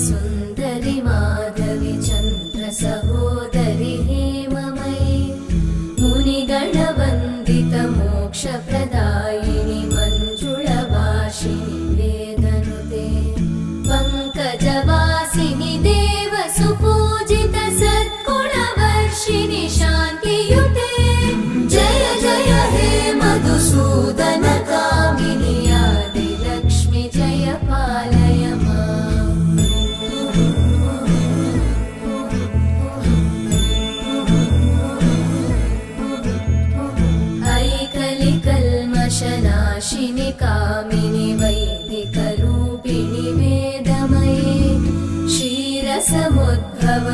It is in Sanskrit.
सुन्दरि माधवी चन्द्र सहोदरि हेममयी मुनिगणवन्दित मोक्षप्रदायिनि मञ्जुळभाषिणि वेदनुते पङ्कजवासिनि देवसुपूजित सद्गुणवर्षिणि शान्तियुते जय जय हे मधुसूदन कामिनि आदिलक्ष्मि जय पालय माम्। ऐकलिकल्मषनाशिनि कामिनि वैदिकरूपिणि वेदमये क्षीरसमुद्भव